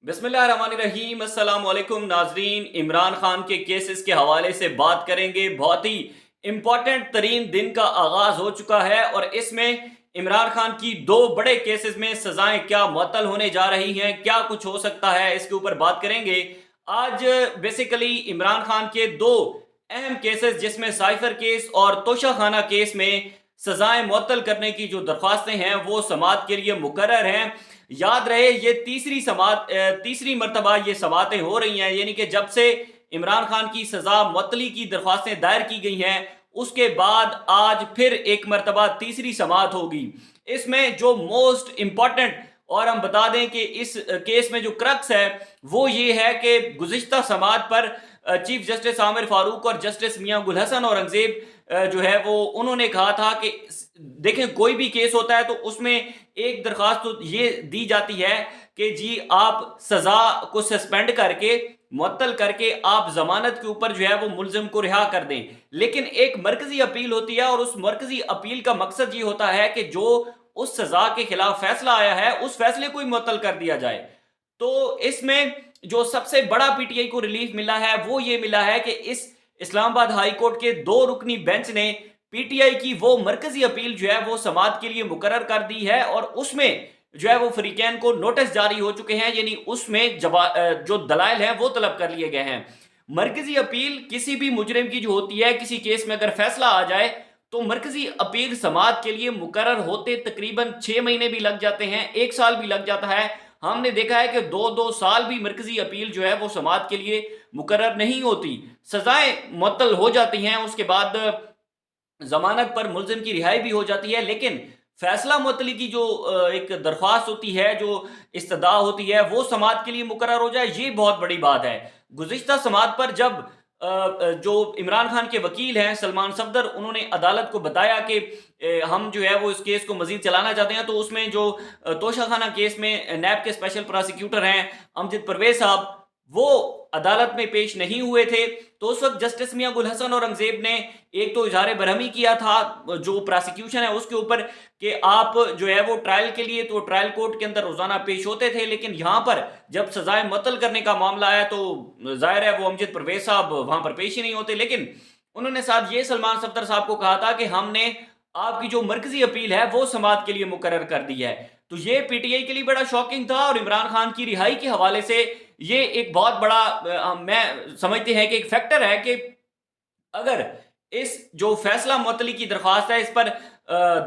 बिस्मिल्लाहिर्रहमानिर्रहीम। अस्सलाम वालेकुम नाजरीन। इमरान खान के केसेस के हवाले से बात करेंगे। बहुत ही इम्पॉर्टेंट तरीन दिन का आगाज हो चुका है और इसमें इमरान खान की दो बड़े केसेस में सजाएं क्या मुअत्तल होने जा रही हैं, क्या कुछ हो सकता है, इसके ऊपर बात करेंगे आज। बेसिकली इमरान खान के दो अहम केसेस जिसमें साइफर केस और तोशाखाना केस में सजाएं मुअत्तल करने की जो दरख्वास्तें हैं वो समाअत के लिए मुकर्रर हैं। याद रहे ये तीसरी मरतबा ये समातें हो रही हैं, यानी कि जब से इमरान खान की सजा मुअत्तली की दरख्वास्तें दायर की गई हैं उसके बाद आज फिर एक मरतबा तीसरी समात होगी। इसमें जो मोस्ट इंपॉर्टेंट और हम बता दें कि इस केस में जो क्रक्स है वो ये है कि गुज़िश्ता समात पर चीफ जस्टिस आमिर फारूक और जस्टिस मियां गुल हसन औरंगजेब जो है वो उन्होंने कहा था कि देखें कोई भी केस होता है तो उसमें एक दरखास्त तो ये दी जाती है कि जी आप सजा को सस्पेंड करके मुअत्तल करके आप जमानत के ऊपर जो है वो मुलजिम को रिहा कर दें। लेकिन एक मरकजी अपील होती है और उस मरकजी अपील का मकसद ये होता है कि जो उस सजा के खिलाफ फैसला आया है उस फैसले को ही मुअत्तल कर दिया जाए। तो इसमें जो सबसे बड़ा पीटीआई को रिलीफ मिला है वो ये मिला है कि इस इस्लामाबाद हाई कोर्ट के दो रुकनी बेंच ने पीटीआई की वो मरकजी अपील जो है वो समाअत के लिए मुकर्रर कर दी है और उसमें जो है वो फरीकैन को नोटिस जारी हो चुके हैं, यानी उसमें जो दलाइल हैं वो तलब कर लिए गए हैं। मरकजी अपील किसी भी मुजरिम की जो होती है, किसी केस में अगर फैसला आ जाए तो मरकजी अपील समाअत के लिए मुकर्रर होते तकरीबन 6 महीने भी लग जाते हैं, 1 साल भी लग जाता है। हमने देखा है कि 2-2 साल भी मरकजी अपील जो है वो समाअत के लिए मुकर्रर नहीं होती, सजाएं मुअत्तल हो जाती हैं, उसके बाद जमानत पर मुलजिम की रिहाई भी हो जाती है। लेकिन फैसला मुअत्तली की जो एक दरख्वास्त होती है, जो इस्तदा होती है, वो समाअत के लिए मुकर्रर हो जाए, ये बहुत बड़ी बात है। गुज़िश्ता समाअत पर जब जो इमरान खान के वकील हैं सलमान सफदर, उन्होंने अदालत को बताया कि हम जो है वो इस केस को मजीद चलाना चाहते हैं, तो उसमें जो तोशाखाना केस में नैब के स्पेशल प्रोसिक्यूटर हैं अमजद परवेज साहब, वो अदालत में पेश नहीं हुए थे। तो उस वक्त जस्टिस मियां गुल हसन औरंगजेब ने एक तो इजहार बरहमी किया था जो प्रोसिक्यूशन है उसके ऊपर कि आप जो है वो ट्रायल के लिए तो ट्रायल कोर्ट के अंदर रोजाना पेश होते थे, लेकिन यहां पर जब सजाए मुअत्तल करने का मामला आया तो जाहिर है वो अमजद परवेज साहब वहां पर पेश ही नहीं होते। लेकिन उन्होंने साथ ये सलमान सफदर साहब को कहा था कि हमने आपकी जो मरकजी अपील है वो समाअत के लिए मुकर्रर कर दी है। तो ये पीटीआई के लिए बड़ा शॉकिंग था और इमरान खान की रिहाई के हवाले से ये एक बहुत बड़ा मैं समझते हैं कि एक फैक्टर है कि अगर इस जो फैसला मुअत्तली की दरख्वास्त है इस पर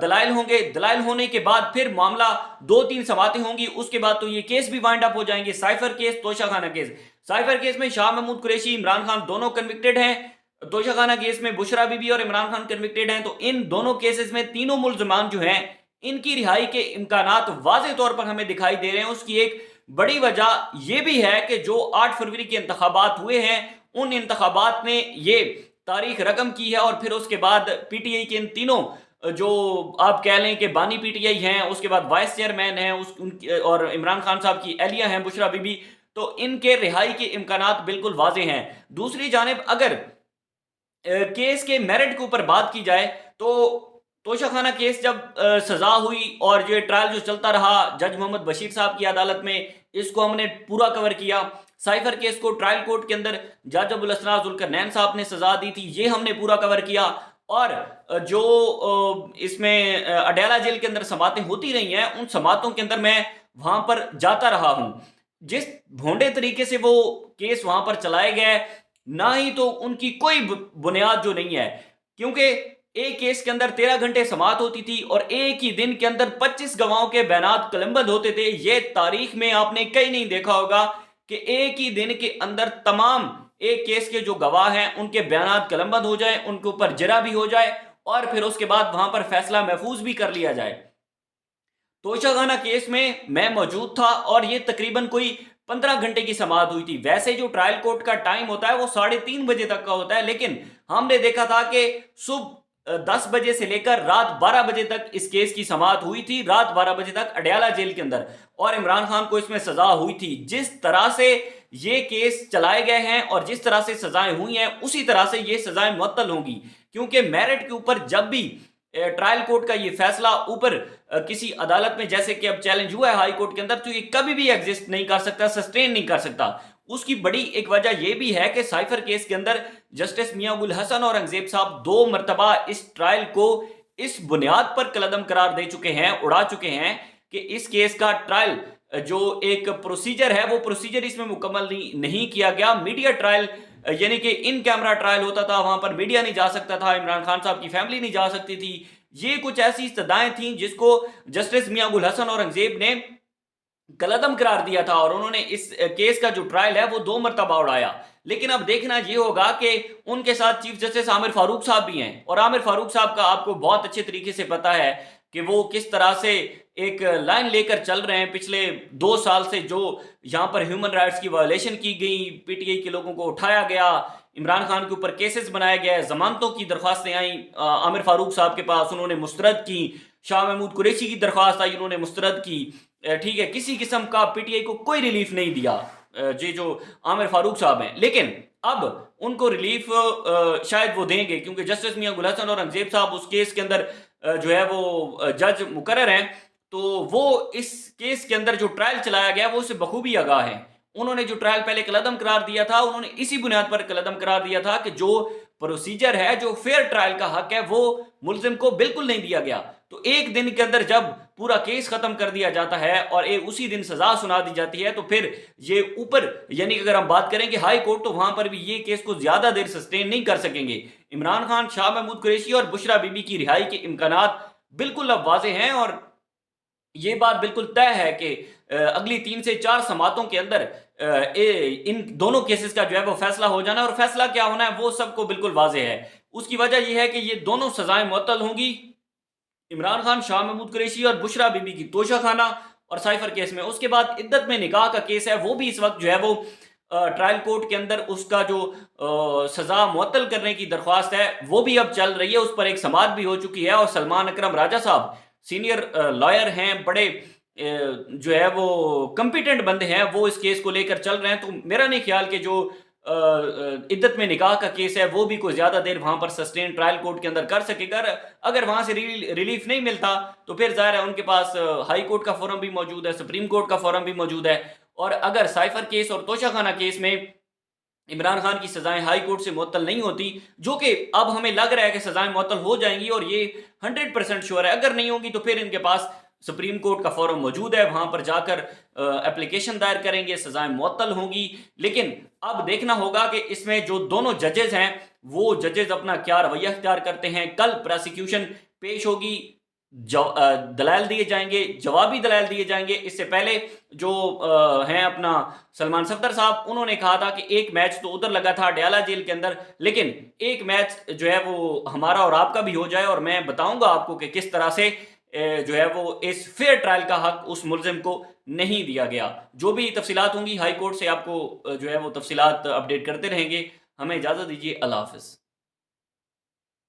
दलाइल होंगे, दलाइल होने के बाद फिर मामला 2-3 समातें होंगी, उसके बाद तो ये केस भी वाइंड अप हो जाएंगे। Cipher case, Toshakhana case. Cipher case में शाह महमूद कुरैशी, इमरान खान दोनों कन्विक्टेड हैं। तोशाखाना केस में बुशरा बीबी और इमरान खान कन्विक्टेड हैं। तो इन दोनों केसेस में तीनों मुल्जमान जो हैं इनकी रिहाई के इम्कानात वाज़ेह तौर पर हमें दिखाई दे रहे हैं। उसकी एक बड़ी वजह यह भी है कि जो 8 फरवरी के इंतखाबात हुए हैं उन इंतखाबात ने ये तारीख रकम की है और फिर उसके बाद पीटीआई के इन तीनों जो आप कह लें कि बानी पीटीआई हैं, उसके बाद वाइस चेयरमैन हैं और इमरान खान साहब की एहलिया हैं बुशरा बीबी, तो इनके रिहाई के इम्कानात बिल्कुल वाजे हैं। दूसरी जानिब अगर केस के मेरिट के ऊपर बात की जाए तो तोशाखाना केस जब सजा हुई और जो ट्रायल जो चलता रहा जज मोहम्मद बशीर साहब की अदालत में, इसको हमने पूरा कवर किया। साइफर केस को ट्रायल कोर्ट के अंदर जज अबुल असरार जुल्करनैन साहब ने सजा दी थी, ये हमने पूरा कवर किया। और जो इसमें अडयाला जेल के अंदर समातें होती रही हैं उन समातों के अंदर मैं वहां पर जाता रहा हूं। जिस भोंडे तरीके से वो केस वहां पर चलाए गए, ना ही तो उनकी कोई बुनियाद जो नहीं है, क्योंकि एक केस के अंदर 13 घंटे समाअत होती थी और एक ही दिन के अंदर 25 गवाहों के बयानात कलमबंद होते थे। ये तारीख में आपने कहीं नहीं देखा होगा कि एक ही दिन के अंदर तमाम एक केस के जो गवाह हैं उनके बयानात कलमबंद हो जाए, उनके ऊपर जरा भी हो जाए और फिर उसके बाद वहां पर फैसला महफूज भी कर लिया जाए। तोशाखाना केस में मैं मौजूद था और ये तकरीबन कोई 15 घंटे की समाअत हुई थी। वैसे जो ट्रायल कोर्ट का टाइम होता है वो 3:30 बजे तक का होता है, लेकिन हमने देखा था कि सुबह 10 बजे से लेकर रात 12 बजे तक इस केस की समाअत हुई थी, रात 12 बजे तक अडयाला जेल के अंदर, और इमरान खान को इसमें सजा हुई थी। जिस तरह से ये केस चलाए गए हैं और जिस तरह से सजाएं हुई हैं उसी तरह से ये सजाएं मुअत्तल होंगी, क्योंकि मेरिट के ऊपर जब भी ट्रायल कोर्ट का ये फैसला ऊपर किसी अदालत में जैसे कि अब चैलेंज हुआ है हाई कोर्ट के अंदर, तो ये कभी भी एग्जिस्ट नहीं कर सकता, सस्टेन नहीं कर सकता। उसकी बड़ी एक वजह यह भी है कि साइफर केस के अंदर जस्टिस मियां गुल हसन औरंगजेब साहब 2 मरतबा इस ट्रायल को इस बुनियाद पर कलअदम करार दे चुके हैं, उड़ा चुके हैं कि इस केस का ट्रायल जो एक प्रोसीजर है वो प्रोसीजर इसमें मुकम्मल नहीं किया गया। मीडिया ट्रायल यानी कि इन कैमरा ट्रायल होता था, वहां पर मीडिया नहीं जा सकता था, इमरान खान साहब की फैमिली नहीं जा सकती थी। ये कुछ ऐसी सदाएं थी जिसको जस्टिस मियां गुल हसन औरंगजेब ने कलअदम करार दिया था और उन्होंने इस केस का जो ट्रायल है वो 2 मरतबा उड़ाया। लेकिन अब देखना ये होगा कि उनके साथ चीफ जस्टिस आमिर फारूक साहब भी हैं और आमिर फारूक साहब का आपको बहुत अच्छे तरीके से पता है कि वो किस तरह से एक लाइन लेकर चल रहे हैं। पिछले 2 साल से जो यहाँ पर ह्यूमन राइट्स की वायलेशन की गई, पीटीआई के लोगों को उठाया गया, इमरान खान के ऊपर केसेस बनाए गए, जमानतों की दरख्वास्तें आई आमिर फारूक साहब के पास, उन्होंने मुस्तरद की। शाह महमूद कुरैशी की दरख्वास्त आई, उन्होंने मुस्तरद की। ठीक है, किसी किस्म का पीटीआई को कोई रिलीफ नहीं दिया ये जो आमिर फारूक साहब हैं। लेकिन अब उनको रिलीफ शायद वो देंगे क्योंकि जस्टिस मियां गुल हसन औरंगजेब साहब उस केस के अंदर जो है वो जज मुकर्रर हैं, तो वो इस केस के अंदर जो ट्रायल चलाया गया वो उससे बखूबी आगाह है। उन्होंने जो ट्रायल पहले कलअदम करार दिया था, उन्होंने इसी बुनियाद पर कलअदम करार दिया था कि जो प्रोसीजर है, जो फेयर ट्रायल का हक है, वो मुल्जिम को बिल्कुल नहीं दिया गया। तो एक दिन के अंदर जब पूरा केस खत्म कर दिया जाता है और उसी दिन सजा सुना दी जाती है, तो फिर ये ऊपर यानी कि अगर हम बात करें कि हाई कोर्ट, तो वहां पर भी ये केस को ज्यादा देर सस्टेन नहीं कर सकेंगे। इमरान खान, शाह महमूद कुरैशी और बुशरा बीबी की रिहाई के इम्कानात बिल्कुल अब वाजे हैं और ये बात बिल्कुल तय है कि अगली 3 से 4 समातों के अंदर इन दोनों केसेस का जो है वो फैसला हो जाना है और फैसला क्या होना है वो सबको बिल्कुल वाजे है। उसकी वजह यह है कि ये दोनों सजाएं मुअत्तल होंगी, इमरान खान, शाह महमूद कुरैशी और बुशरा बीबी की तोशाखाना और साइफर केस में। उसके बाद इद्दत में निकाह का केस है, वो भी इस वक्त जो है वो ट्रायल कोर्ट के अंदर उसका जो सजा मुअत्तल करने की दरख्वास्त है वो भी अब चल रही है। उस पर एक समाअत भी हो चुकी है और सलमान अकरम राजा साहब सीनियर लॉयर हैं, बड़े जो है वो कम्पिटेंट बंदे हैं, वो इस केस को लेकर चल रहे हैं। तो मेरा नहीं ख्याल कि जो इद्दत में निकाह का केस है वो भी कोई ज्यादा देर वहां पर सस्टेन ट्रायल कोर्ट के अंदर कर सकेगा। अगर वहां से रिलीफ नहीं मिलता तो फिर जाहिर है उनके पास हाई कोर्ट का फोरम भी मौजूद है, सुप्रीम कोर्ट का फोरम भी मौजूद है। और अगर साइफर केस और तोशाखाना केस में इमरान खान की सजाएं हाई कोर्ट से मुअत्तल नहीं होती, जो कि अब हमें लग रहा है कि सजाएं मुअत्तल हो जाएंगी और ये 100% श्योर है, अगर नहीं होंगी तो फिर इनके पास सुप्रीम कोर्ट का फोरम मौजूद है, वहां पर जाकर एप्लीकेशन दायर करेंगे, सजाएं मुअत्तल होंगी। लेकिन अब देखना होगा कि इसमें जो दोनों जजेस हैं वो जजेस अपना क्या रवैया इख्तियार करते हैं। कल प्रोसिक्यूशन पेश होगी, दलाल दिए जाएंगे, जवाबी दलाल दिए जाएंगे। इससे पहले जो हैं अपना सलमान सफदर साहब, उन्होंने कहा था कि एक मैच तो उधर लगा था डयाला जेल के अंदर, लेकिन एक मैच जो है वो हमारा और आपका भी हो जाए और मैं बताऊंगा आपको कि किस तरह से जो है वो इस फेयर ट्रायल का हक उस मुल्जिम को नहीं दिया गया। जो भी तफसीलात होंगी हाई कोर्ट से आपको जो है वो तफसीलात अपडेट करते रहेंगे। हमें इजाज़त दीजिए, अल्लाह हाफ़िज़।